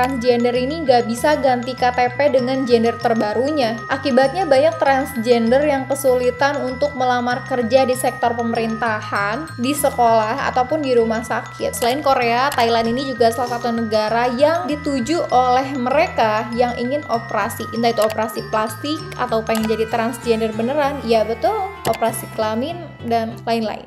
transgender ini nggak bisa ganti KTP dengan gender terbarunya. Akibatnya banyak transgender yang kesulitan untuk melamar kerja di sektor pemerintahan, di sekolah, ataupun di rumah sakit. Selain Korea, Thailand ini juga salah satu negara yang dituju oleh mereka yang ingin operasi, entah itu operasi plastik atau pengen jadi transgender beneran. Ya betul, operasi kelamin dan lain-lain.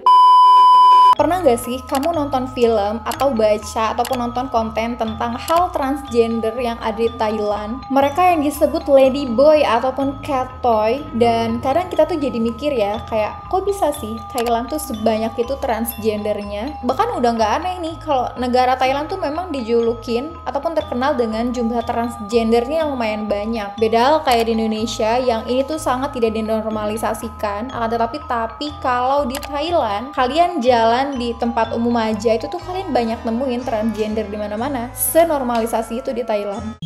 Pernah gak sih kamu nonton film atau baca ataupun nonton konten tentang hal transgender yang ada di Thailand? Mereka yang disebut ladyboy ataupun catboy, dan kadang kita tuh jadi mikir ya, kayak kok bisa sih Thailand tuh sebanyak itu transgendernya? Bahkan udah gak aneh nih kalau negara Thailand tuh memang dijulukin ataupun terkenal dengan jumlah transgendernya yang lumayan banyak. Beda hal kayak di Indonesia yang ini tuh sangat tidak dinormalisasikan, akan tetapi kalau di Thailand kalian jalan di tempat umum aja itu tuh kalian banyak nemuin transgender di mana-mana. Senormalisasi itu di Thailand.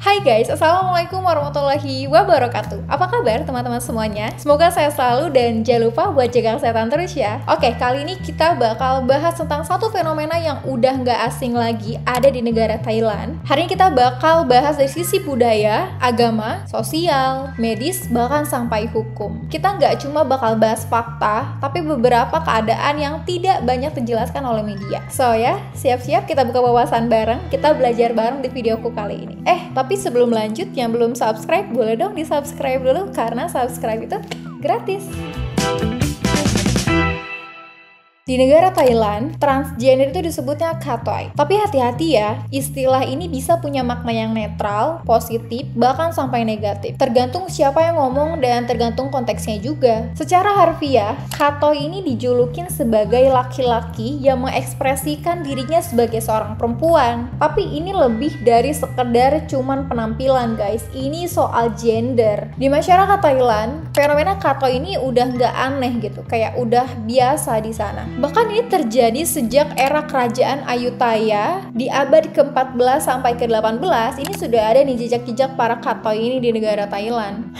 Hai guys, assalamualaikum warahmatullahi wabarakatuh. Apa kabar teman-teman semuanya? Semoga saya selalu dan jangan lupa buat jaga kesehatan terus ya. Oke, kali ini kita bakal bahas tentang satu fenomena yang udah nggak asing lagi ada di negara Thailand. Hari ini kita bakal bahas dari sisi budaya, agama, sosial, medis, bahkan sampai hukum. Kita nggak cuma bakal bahas fakta, tapi beberapa keadaan yang tidak banyak dijelaskan oleh media. So ya, siap-siap kita buka wawasan bareng, kita belajar bareng di videoku kali ini. Tapi sebelum lanjut, yang belum subscribe, boleh dong di-subscribe dulu, karena subscribe itu gratis. Di negara Thailand, transgender itu disebutnya katoi. Tapi hati-hati ya, istilah ini bisa punya makna yang netral, positif, bahkan sampai negatif. Tergantung siapa yang ngomong dan tergantung konteksnya juga. Secara harfiah, katoi ini dijulukin sebagai laki-laki yang mengekspresikan dirinya sebagai seorang perempuan. Tapi ini lebih dari sekedar cuman penampilan guys, ini soal gender. Di masyarakat Thailand, fenomena katoi ini udah nggak aneh gitu, kayak udah biasa di sana. Bahkan ini terjadi sejak era kerajaan Ayutthaya di abad ke-14 sampai ke-18. Ini sudah ada nih jejak-jejak para katoi ini di negara Thailand.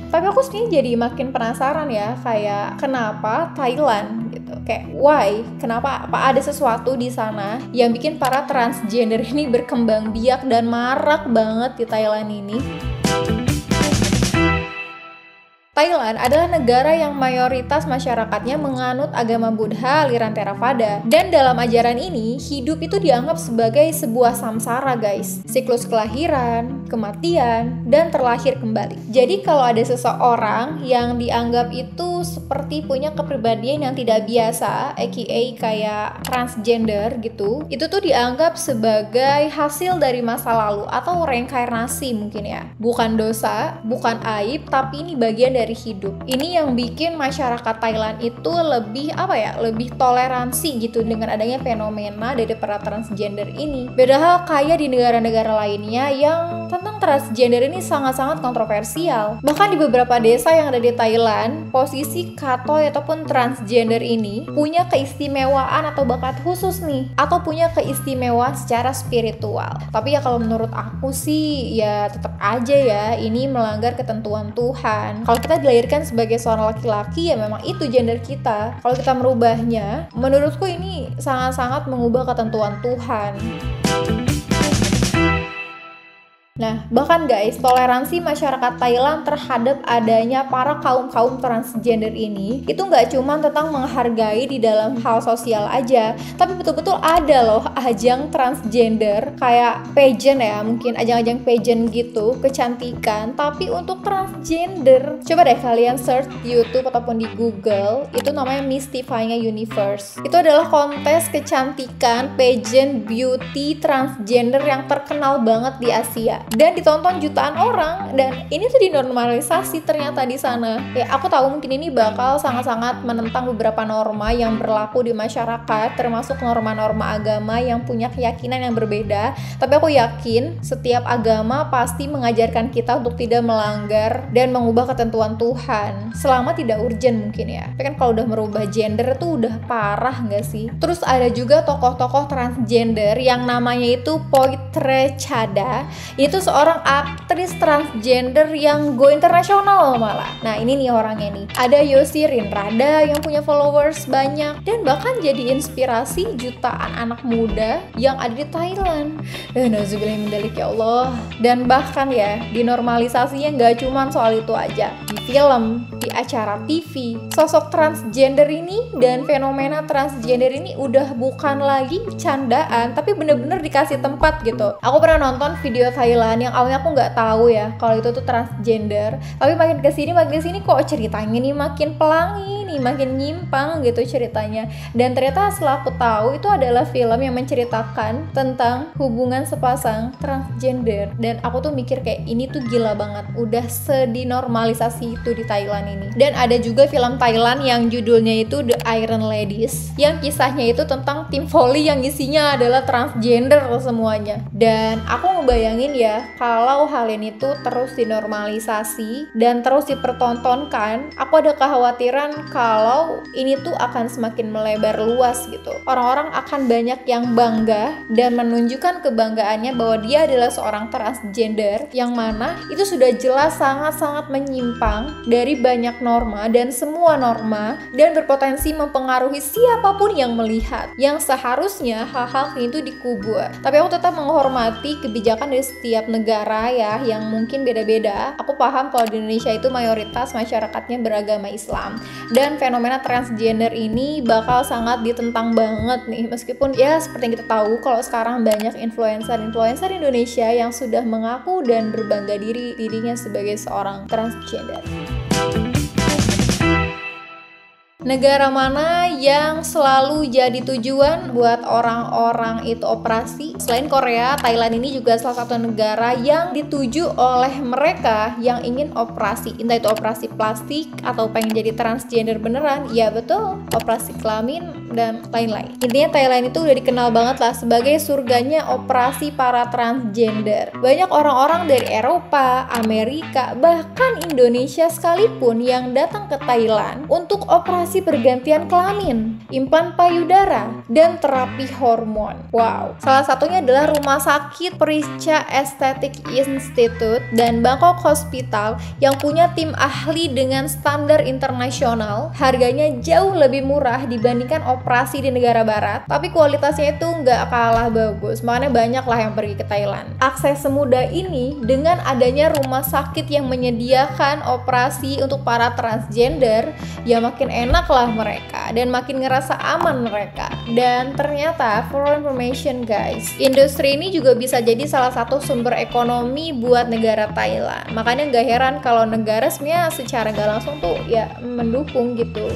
Tapi aku sebenarnya jadi makin penasaran ya, kayak kenapa Thailand gitu. Kayak why? Kenapa? Apa ada sesuatu di sana yang bikin para transgender ini berkembang biak dan marak banget di Thailand ini? Thailand adalah negara yang mayoritas masyarakatnya menganut agama Buddha aliran Theravada. Dan dalam ajaran ini, hidup itu dianggap sebagai sebuah samsara guys. Siklus kelahiran, kematian, dan terlahir kembali. Jadi kalau ada seseorang yang dianggap itu seperti punya kepribadian yang tidak biasa, aka kayak transgender gitu, itu tuh dianggap sebagai hasil dari masa lalu atau reinkarnasi mungkin ya. Bukan dosa, bukan aib, tapi ini bagian dari hidup. Ini yang bikin masyarakat Thailand itu lebih lebih toleransi gitu dengan adanya fenomena dari para transgender ini. Beda hal kayak di negara-negara lainnya yang tentang transgender ini sangat-sangat kontroversial. Bahkan di beberapa desa yang ada di Thailand, posisi katoi ataupun transgender ini punya keistimewaan atau bakat khusus nih, atau punya keistimewaan secara spiritual. Tapi ya kalau menurut aku sih ya tetap aja ya ini melanggar ketentuan Tuhan. Kalau kita dilahirkan sebagai seorang laki-laki ya memang itu gender kita. Kalau kita merubahnya, menurutku ini sangat-sangat mengubah ketentuan Tuhan. Nah, bahkan guys, toleransi masyarakat Thailand terhadap adanya para kaum-kaum transgender ini itu nggak cuma tentang menghargai di dalam hal sosial aja, tapi betul-betul ada loh ajang transgender kayak pageant ya, mungkin ajang-ajang pageant gitu, kecantikan, tapi untuk transgender. Coba deh kalian search di YouTube ataupun di Google, itu namanya Mystifying Universe. Itu adalah kontes kecantikan, pageant, beauty, transgender yang terkenal banget di Asia. dan ditonton jutaan orang, dan ini tuh dinormalisasi ternyata di sana. Ya, aku tahu mungkin ini bakal sangat-sangat menentang beberapa norma yang berlaku di masyarakat, termasuk norma-norma agama yang punya keyakinan yang berbeda. Tapi aku yakin setiap agama pasti mengajarkan kita untuk tidak melanggar dan mengubah ketentuan Tuhan, selama tidak urgent mungkin ya. Tapi kan kalau udah merubah gender tuh udah parah nggak sih? Terus ada juga tokoh-tokoh transgender yang namanya itu Poitre Chada. Itu seorang aktris transgender yang go internasional malah. Nah ini nih orangnya nih. Ada Yosi Rinrada yang punya followers banyak dan bahkan jadi inspirasi jutaan anak muda yang ada di Thailand. Nauzubillah min dzalik ya Allah. Dan bahkan ya dinormalisasinya nggak cuma soal itu aja. Di film, di acara TV, sosok transgender ini dan fenomena transgender ini udah bukan lagi candaan, tapi bener-bener dikasih tempat gitu. Aku pernah nonton video Thailand yang awalnya aku nggak tahu ya kalau itu tuh transgender, tapi makin kesini kok ceritanya nih makin pelangi nih, makin nyimpang gitu ceritanya. Dan ternyata setelah aku tahu itu adalah film yang menceritakan tentang hubungan sepasang transgender, dan aku tuh mikir kayak ini tuh gila banget, udah sedinormalisasi itu di Thailand ini. Dan ada juga film Thailand yang judulnya itu The Iron Ladies, yang kisahnya itu tentang tim volley yang isinya adalah transgender semuanya. Dan aku ngebayangin ya kalau hal ini tuh terus dinormalisasi dan terus dipertontonkan, aku ada kekhawatiran kalau ini tuh akan semakin melebar luas gitu. Orang-orang akan banyak yang bangga dan menunjukkan kebanggaannya bahwa dia adalah seorang transgender, yang mana itu sudah jelas sangat-sangat menyimpang dari banyak norma dan semua norma, dan berpotensi mempengaruhi siapapun yang melihat, yang seharusnya hal-hal itu dikubur. Tapi aku tetap menghormati kebijakan dari setiap negara ya, yang mungkin beda-beda. Aku paham kalau di Indonesia itu mayoritas masyarakatnya beragama Islam, dan fenomena transgender ini bakal sangat ditentang banget nih, meskipun ya seperti yang kita tahu kalau sekarang banyak influencer Indonesia yang sudah mengaku dan berbangga dirinya sebagai seorang transgender. Negara mana yang selalu jadi tujuan buat orang-orang itu operasi? Selain Korea, Thailand ini juga salah satu negara yang dituju oleh mereka yang ingin operasi. Entah itu operasi plastik atau pengen jadi transgender beneran. Ya betul, operasi kelamin dan lain-lain. Intinya Thailand itu udah dikenal banget lah sebagai surganya operasi para transgender. Banyak orang-orang dari Eropa, Amerika, bahkan Indonesia sekalipun yang datang ke Thailand untuk operasi pergantian kelamin, implan payudara, dan terapi hormon. Wow. Salah satunya adalah Rumah Sakit Perica Aesthetic Institute dan Bangkok Hospital yang punya tim ahli dengan standar internasional. Harganya jauh lebih murah dibandingkan operasi di negara barat, tapi kualitasnya itu nggak kalah bagus. Makanya banyak lah yang pergi ke Thailand. Akses semudah ini dengan adanya rumah sakit yang menyediakan operasi untuk para transgender, ya makin enak lah mereka dan makin ngerasa aman mereka. Dan ternyata for information guys, industri ini juga bisa jadi salah satu sumber ekonomi buat negara Thailand. Makanya gak heran kalau negara sebenarnya secara gak langsung tuh ya mendukung gitu.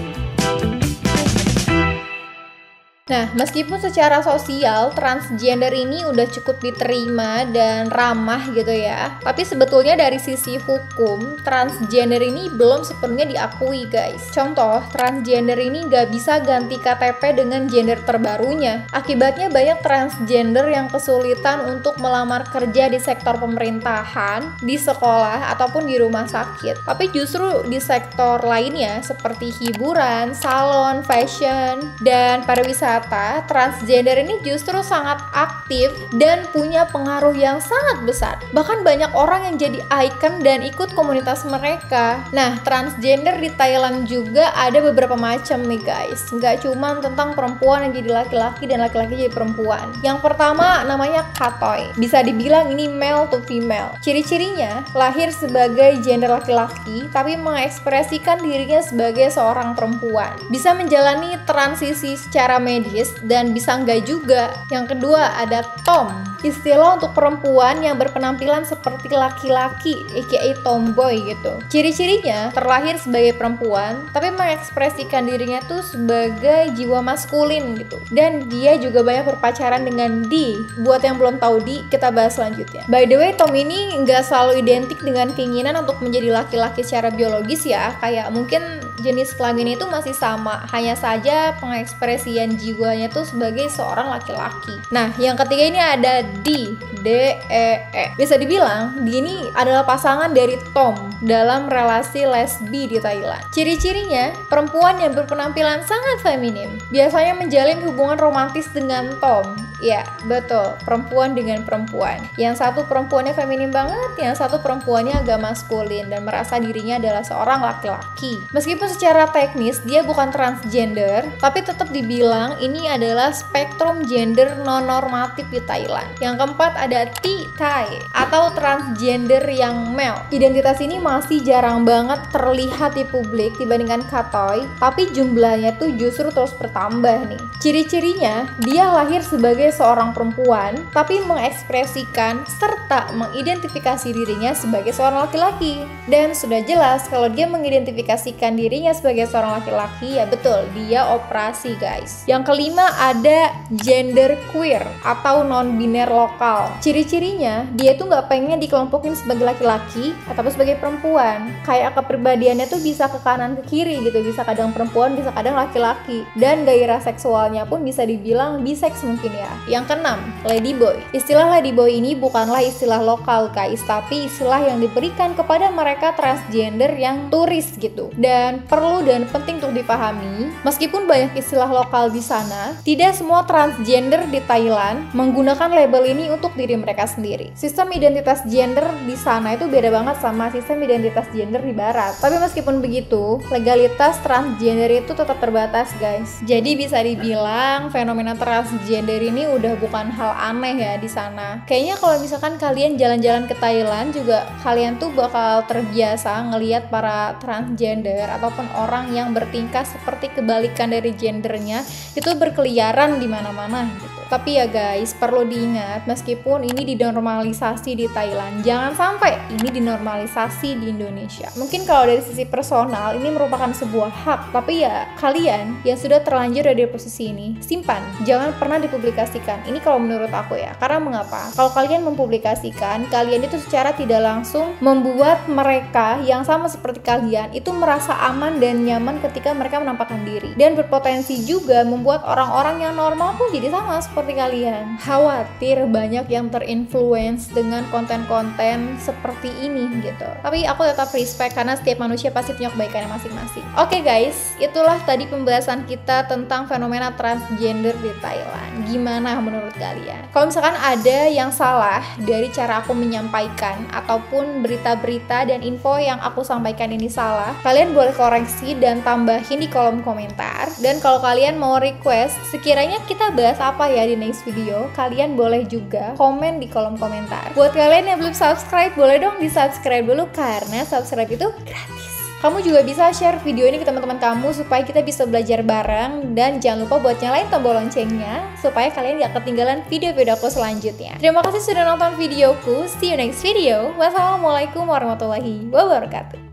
Nah, meskipun secara sosial transgender ini udah cukup diterima dan ramah gitu ya, tapi sebetulnya dari sisi hukum, transgender ini belum sepenuhnya diakui guys. Contoh, transgender ini nggak bisa ganti KTP dengan gender terbarunya. Akibatnya banyak transgender yang kesulitan untuk melamar kerja di sektor pemerintahan, di sekolah, ataupun di rumah sakit. Tapi justru di sektor lainnya seperti hiburan, salon, fashion, dan pariwisata, transgender ini justru sangat aktif dan punya pengaruh yang sangat besar. Bahkan banyak orang yang jadi icon dan ikut komunitas mereka. Nah, transgender di Thailand juga ada beberapa macam nih guys. Nggak cuma tentang perempuan yang jadi laki-laki dan laki-laki jadi perempuan. Yang pertama namanya Katoi. Bisa dibilang ini male to female. Ciri-cirinya lahir sebagai gender laki-laki tapi mengekspresikan dirinya sebagai seorang perempuan. Bisa menjalani transisi secara medis biologis dan bisa enggak juga. Yang kedua ada Tom, istilah untuk perempuan yang berpenampilan seperti laki-laki, aka tomboy gitu. Ciri-cirinya terlahir sebagai perempuan, tapi mengekspresikan dirinya tuh sebagai jiwa maskulin gitu. Dan dia juga banyak berpacaran dengan D. Buat yang belum tahu D, kita bahas selanjutnya. By the way, Tom ini nggak selalu identik dengan keinginan untuk menjadi laki-laki secara biologis ya. Kayak mungkin jenis kelamin itu masih sama, hanya saja pengekspresian jiwanya tuh sebagai seorang laki-laki. Nah, yang ketiga ini ada D, D-E-E. Bisa dibilang, D ini adalah pasangan dari Tom dalam relasi lesbi di Thailand. Ciri-cirinya, perempuan yang berpenampilan sangat feminim, biasanya menjalin hubungan romantis dengan Tom. Ya, betul, perempuan dengan perempuan. Yang satu perempuannya feminim banget, yang satu perempuannya agak maskulin dan merasa dirinya adalah seorang laki-laki. Meskipun secara teknis dia bukan transgender, tapi tetap dibilang ini adalah spektrum gender non-normatif di Thailand. Yang keempat ada T-Thai atau transgender yang male. Identitas ini masih jarang banget terlihat di publik dibandingkan Katoi, tapi jumlahnya tuh justru terus bertambah nih. Ciri-cirinya, dia lahir sebagai seorang perempuan, tapi mengekspresikan serta mengidentifikasi dirinya sebagai seorang laki-laki. Dan sudah jelas kalau dia mengidentifikasikan dirinya sebagai seorang laki-laki, ya betul, dia operasi guys. Yang kelima ada gender queer atau non-biner lokal. Ciri-cirinya, dia tuh nggak pengen dikelompokin sebagai laki-laki atau sebagai perempuan. Kayak kepribadiannya tuh bisa ke kanan ke kiri gitu, bisa kadang perempuan, bisa kadang laki-laki. Dan gairah seksualnya pun bisa dibilang bisex mungkin ya. Yang keenam, ladyboy. Istilah ladyboy ini bukanlah istilah lokal guys, tapi istilah yang diberikan kepada mereka transgender yang turis gitu. Dan perlu dan penting untuk dipahami, meskipun banyak istilah lokal di sana, tidak semua transgender di Thailand menggunakan label ini untuk diri mereka sendiri. Sistem identitas gender di sana itu beda banget sama sistem identitas gender di barat. Tapi meskipun begitu, legalitas transgender itu tetap terbatas guys. Jadi bisa dibilang fenomena transgender ini udah bukan hal aneh ya di sana. Kayaknya kalau misalkan kalian jalan-jalan ke Thailand juga kalian tuh bakal terbiasa ngelihat para transgender ataupun orang yang bertingkah seperti kebalikan dari gendernya itu berkeliaran di mana-mana gitu. Tapi ya guys, perlu diingat meskipun ini dinormalisasi di Thailand, jangan sampai ini dinormalisasi di Indonesia. Mungkin kalau dari sisi personal ini merupakan sebuah hak, tapi ya kalian yang sudah terlanjur dari posisi ini, simpan, jangan pernah dipublikasikan. Ini kalau menurut aku ya. Karena mengapa? Kalau kalian mempublikasikan, kalian itu secara tidak langsung membuat mereka yang sama seperti kalian itu merasa aman dan nyaman ketika mereka menampakkan diri. Dan berpotensi juga membuat orang-orang yang normal pun jadi sama seperti kalian. Khawatir banyak yang terinfluence dengan konten-konten seperti ini gitu. Tapi aku tetap respect karena setiap manusia pasti punya kebaikannya masing-masing. Oke guys, itulah tadi pembahasan kita tentang fenomena transgender di Thailand. Gimana menurut kalian? Kalau misalkan ada yang salah dari cara aku menyampaikan ataupun berita-berita dan info yang aku sampaikan ini salah, kalian boleh koreksi dan tambahin di kolom komentar. Dan kalau kalian mau request sekiranya kita bahas apa ya di next video, kalian boleh juga komen di kolom komentar. Buat kalian yang belum subscribe, boleh dong di subscribe dulu karena subscribe itu gratis. Kamu juga bisa share video ini ke teman-teman kamu supaya kita bisa belajar bareng. Dan jangan lupa buat nyalain tombol loncengnya supaya kalian gak ketinggalan video-video aku selanjutnya. Terima kasih sudah nonton videoku. See you next video. Wassalamualaikum warahmatullahi wabarakatuh.